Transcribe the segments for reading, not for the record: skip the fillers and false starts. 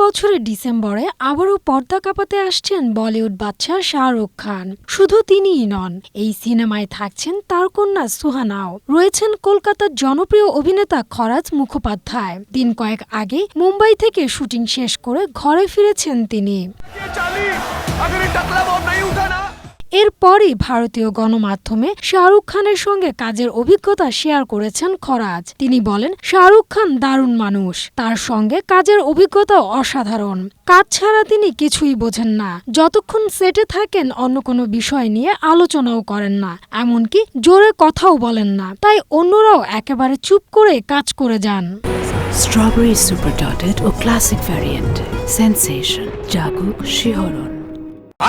বছরের ডিসেম্বরে আবারও পর্দা কাঁপাতে আসছেন বলিউড বাদশা শাহরুখ খান। শুধু তিনিই নন, এই সিনেমায় থাকছেন তার কন্যা সুহানাও। রয়েছেন কলকাতার জনপ্রিয় অভিনেতা খরাজ মুখোপাধ্যায়। দিন কয়েক আগে মুম্বাই থেকে শুটিং শেষ করে ঘরে ফিরেছেন তিনি। এরপরই ভারতীয় গণমাধ্যমে শাহরুখ খানের সঙ্গে কাজের অভিজ্ঞতা শেয়ার করেছেন খরাজ। তিনি বলেন, শাহরুখ খান দারুণ মানুষ, তার সঙ্গে কাজের অভিজ্ঞতা অসাধারণ। কাজ ছাড়া তিনি কিছুই বোঝেন না। যতক্ষণ সেটে থাকেন অন্য কোনো বিষয় নিয়ে আলোচনাও করেন না, এমনকি জোরে কথাও বলেন না। তাই অন্যরাও একেবারে চুপ করে কাজ করে যান। স্ট্রবেরি সুপার ডটেড ও ক্লাসিক ভ্যারিয়েন্ট সেন্সেশন জাগুক শিহরণ।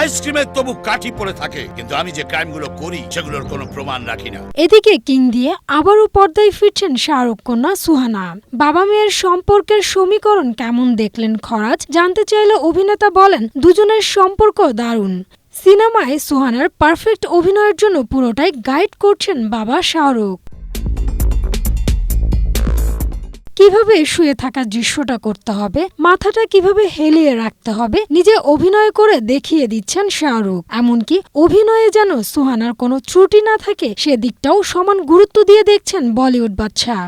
আইসক্রিমের তবু কাঠি পড়ে থাকে, কিন্তু আমি যে ক্রাইমগুলো করি সেগুলোর কোনো প্রমাণ রাখি না। এদিকে কিং দিয়ে আবারও পর্দায় ফিরছেন শাহরুখ কন্যা সুহানা। বাবা মেয়ের সম্পর্কের সমীকরণ কেমন দেখলেন খরাজ জানতে চাইলে অভিনেতা বলেন, দুজনের সম্পর্ক দারুণ। সিনেমায় সুহানার পারফেক্ট অভিনয়ের জন্য পুরোটাই গাইড করছেন বাবা শাহরুখ। কিভাবে শুয়ে থাকার দৃশ্যটা করতে হবে, মাথাটা কিভাবে হেলিয়ে রাখতে হবে, নিজে অভিনয় করে দেখিয়ে দিচ্ছেন শাহরুখ। এমনকি অভিনয়ে যেন সুহানার কোনো ত্রুটি না থাকে সেদিকটাও সমান গুরুত্ব দিয়ে দেখছেন বলিউড বাদশা।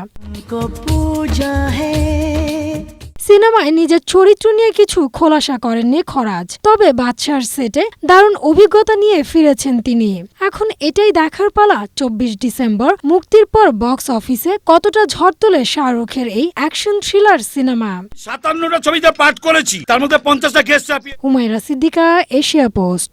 সিনেমায় নিজের চরিত্র নিয়ে কিছু খোলাসা করেননি খরাজ, তবে বাদশার সেটে দারুণ অভিজ্ঞতা নিয়ে ফিরেছেন তিনি। এখন এটাই দেখার পালা 24 ডিসেম্বর মুক্তির পর বক্স অফিসে কতটা ঝড় তোলে শাহরুখের এই অ্যাকশন থ্রিলার সিনেমা। 57টা ছবিতে পাঠ করেছি, তার মধ্যে 50টা guest appear. Humaira Siddiqa, Asia post.